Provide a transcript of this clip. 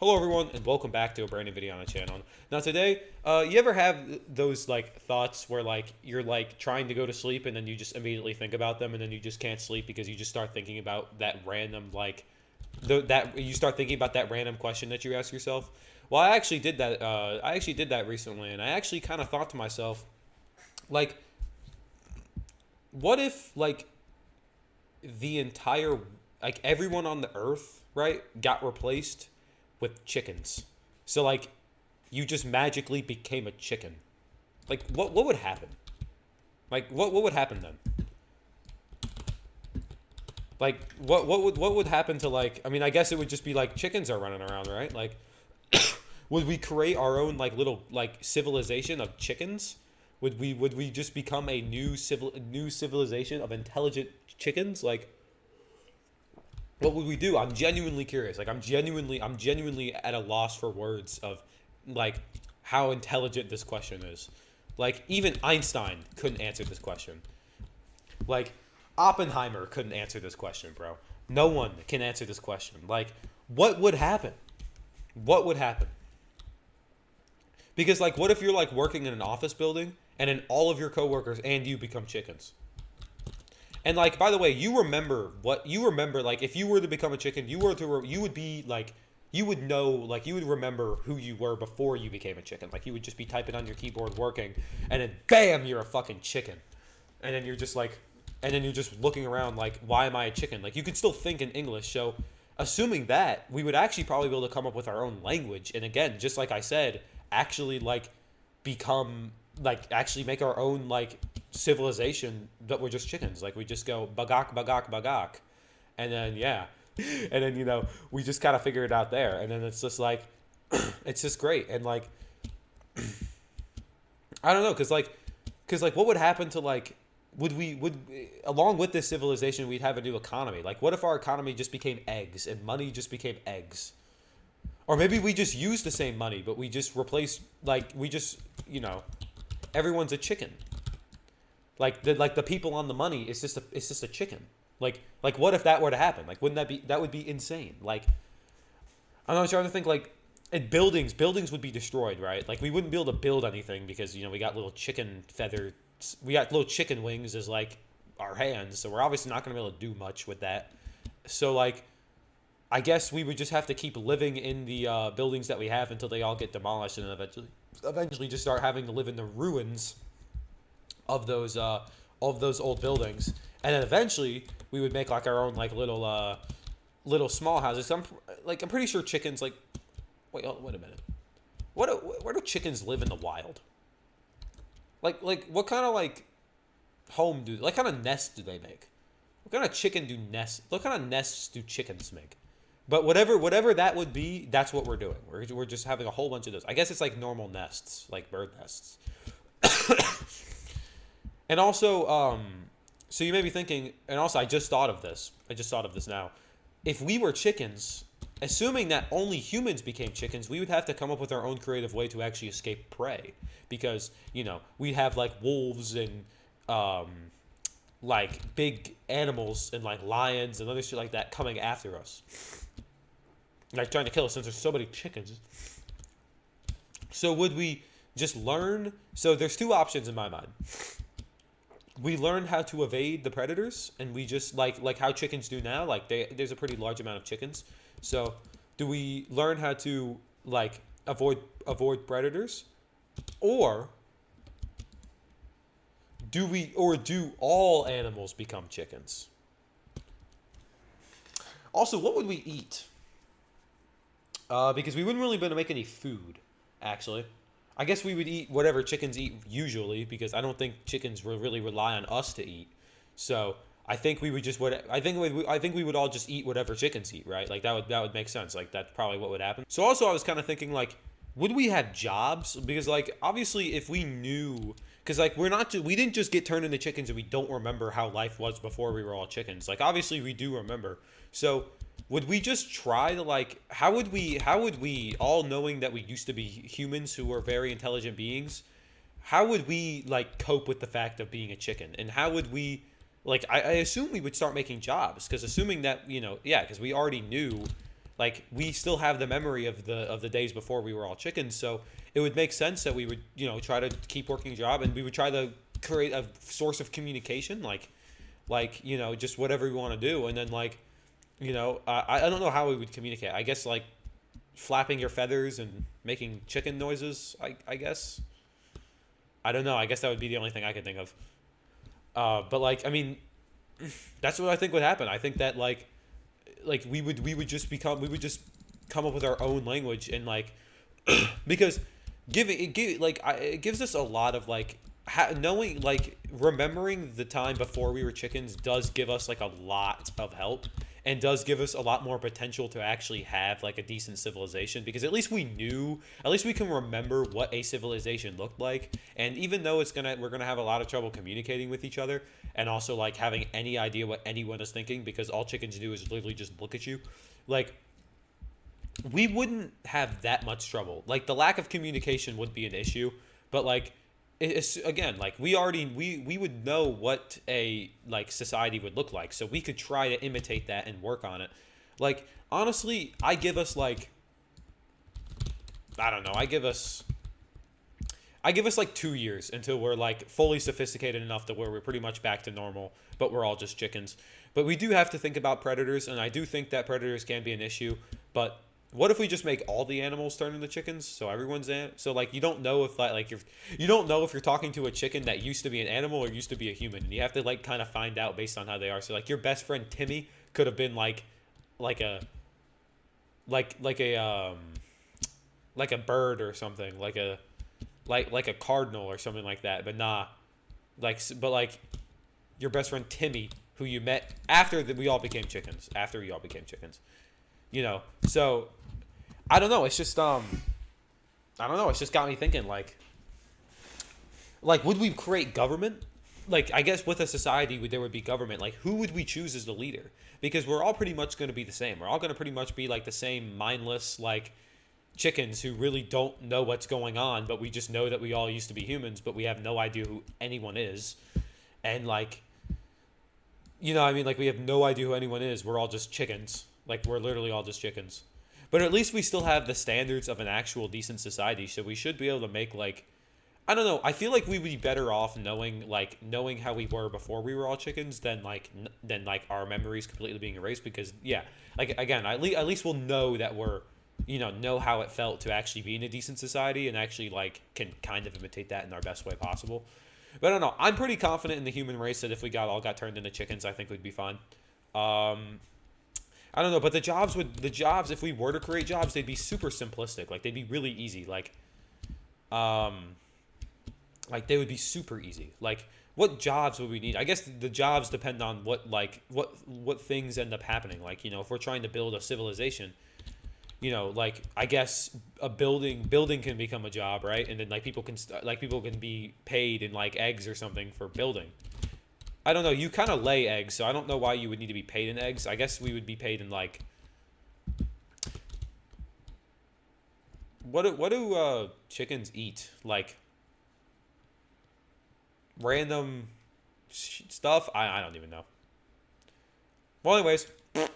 Hello everyone and welcome back to a brand new video on the channel. Now today, you ever have those like thoughts where like you're like trying to go to sleep and then you just immediately think about them and then you just can't sleep because you just start thinking about that random like that you start thinking about that random question that you ask yourself? Well, I actually did that. I actually did that recently, and I actually kind of thought to myself, like, what if like the entire like everyone on the earth, right, got replaced with chickens. So like you just magically became a chicken. Like what would happen? Like what would happen then? Like what would happen to like I mean I guess it would just be like chickens are running around, right? Like would we create our own like little like civilization of chickens? Would we just become a new civilization of intelligent chickens? Like what would we do? I'm genuinely curious. Like I'm genuinely at a loss for words of like how intelligent this question is. Like even Einstein couldn't answer this question. Like Oppenheimer couldn't answer this question, bro. No one can answer this question. Like what would happen? What would happen? Because like what if you're like working in an office building and then all of your coworkers and you become chickens? And like, by the way, you remember like if you were to become a chicken, you would be like you would know like you would remember who you were before you became a chicken. Like you would just be typing on your keyboard working, and then bam, you're a fucking chicken, and then you're just like, and then you're just looking around like, why am I a chicken? Like you could still think in English. So, assuming that, we would actually probably be able to come up with our own language, and again, just like I said, actually like become like actually make our own like civilization that we're just chickens. Like we just go bagak bagak bagak, and then yeah, and then we just kind of figure it out there, and then it's just like it's just great. And like I don't know, cause like what would happen to like would along with this civilization we'd have a new economy. Like what if our economy just became eggs and money just became eggs? Or maybe we just use the same money, but we just replace like we just everyone's a chicken. Like the people on the money is just a chicken. Like what if that were to happen? Like wouldn't that would be insane? Like I'm not trying to think like and buildings would be destroyed, right? Like we wouldn't be able to build anything because we got little chicken feathers, we got little chicken wings as like our hands, so we're obviously not going to be able to do much with that. So like I guess we would just have to keep living in the buildings that we have until they all get demolished, and then eventually just start having to live in the ruins of those old buildings, and then eventually we would make like our own like little small houses. So I'm pretty sure chickens like wait a minute. Where do chickens live in the wild? Like what kind of like home do like kind of nest do they make? What kind of chicken do nests? What kind of nests do chickens make? But whatever that would be, that's what we're doing. We're just having a whole bunch of those. I guess it's like normal nests, like bird nests. And also, so you may be thinking, and also I just thought of this. I just thought of this now. If we were chickens, assuming that only humans became chickens, we would have to come up with our own creative way to actually escape prey, because we have like wolves and um, like big animals and like lions and other shit like that coming after us, like trying to kill us since there's so many chickens. So would we just learn? So there's two options in my mind. We learn how to evade the predators, and we just like how chickens do now. Like there's a pretty large amount of chickens. So do we learn how to like avoid predators, or do all animals become chickens? Also, what would we eat? Because we wouldn't really be able to make any food, actually. I guess we would eat whatever chickens eat usually, because I don't think chickens will really rely on us to eat. So I think we would just what I think we would all just eat whatever chickens eat, right? Like that would make sense. Like that's probably what would happen. So also I was kind of thinking like, would we have jobs? Because like obviously if we knew, because like we didn't just get turned into chickens and we don't remember how life was before we were all chickens. Like obviously we do remember. So would we just try to like how would we all knowing that we used to be humans who were very intelligent beings, how would we like cope with the fact of being a chicken? And how would we like I assume we would start making jobs, because assuming that yeah, because we already knew like we still have the memory of the days before we were all chickens. So it would make sense that we would, try to keep working a job, and we would try to create a source of communication, like just whatever we want to do. And then like, I don't know how we would communicate. I guess like flapping your feathers and making chicken noises. I guess. I don't know. I guess that would be the only thing I could think of. But like, I mean, that's what I think would happen. I think that like we would just come up with our own language, and like because it gives us a lot of like knowing, like remembering the time before we were chickens does give us like a lot of help, and does give us a lot more potential to actually have like a decent civilization, because at least we can remember what a civilization looked like. And even though we're gonna have a lot of trouble communicating with each other, and also like having any idea what anyone is thinking, because all chickens do is literally just look at you, like we wouldn't have that much trouble. Like the lack of communication would be an issue, but like it's again like we would know what a like society would look like, so we could try to imitate that and work on it. Like honestly, I give us like I don't know, I give us like 2 years until we're like fully sophisticated enough to where we're pretty much back to normal, but we're all just chickens. But we do have to think about predators, and I do think that predators can be an issue. But what if we just make all the animals turn into chickens, so everyone's so like you don't know if you don't know if you're talking to a chicken that used to be an animal or used to be a human, and you have to like kind of find out based on how they are. So like your best friend Timmy could have been like a like like a bird or something, like a cardinal or something like that. But nah, like your best friend Timmy, who you met after that we all became chickens. After we all became chickens, So I don't know. It's just I don't know. It's just got me thinking. Like would we create government? Like I guess with a society there would be government. Like who would we choose as the leader? Because we're all pretty much going to be the same. We're all going to pretty much be like the same mindless like chickens who really don't know what's going on, but we just know that we all used to be humans, but we have no idea who anyone is. And like, I mean, like we have no idea who anyone is. We're all just chickens. Like we're literally all just chickens. But at least we still have the standards of an actual decent society, so we should be able to make like I don't know. I feel like we would be better off knowing how we were before we were all chickens than our memories completely being erased, because yeah, like again, at least we'll know that we're know how it felt to actually be in a decent society, and actually like can kind of imitate that in our best way possible. But I don't know. I'm pretty confident in the human race that if we all got turned into chickens, I think we'd be fine. I don't know, but the jobs if we were to create jobs, they'd be super simplistic. Like they'd be really easy. Like they would be super easy. Like what jobs would we need? I guess the jobs depend on what things end up happening. Like if we're trying to build a civilization, like I guess a building can become a job, right? And then like people can be paid in like eggs or something for building. I don't know. You kind of lay eggs, so I don't know why you would need to be paid in eggs. I guess we would be paid in like what do chickens eat? Like random stuff. I don't even know. Well, anyways,